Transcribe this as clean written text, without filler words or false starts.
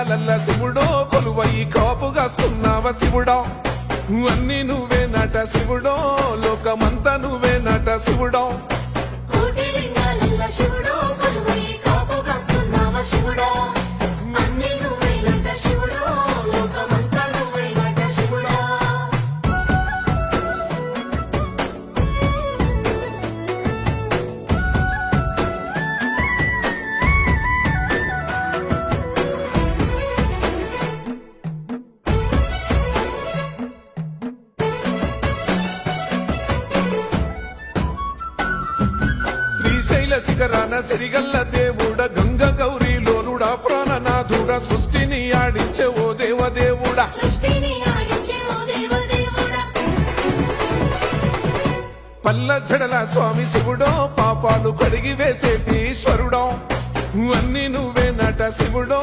లింగాలల్ల శివుడో కొలువై కాపుగాస్తున్నావ శివుడా అన్ని నువ్వే నట శివుడో లోకమంతా నువ్వే నట శివుడో శ్రీశైల శిఖరాన సిరిగల్ల దేవుడ గంగ గౌరీ లోలుడా ప్రాణనాథుడ సృష్టిని ఆడించే ఓ దేవదేవుడా పల్ల జడల స్వామి శివుడో పాపాలు కడిగి వేసేటి ఈశ్వరుడో అన్ని నువ్వే నట శివుడో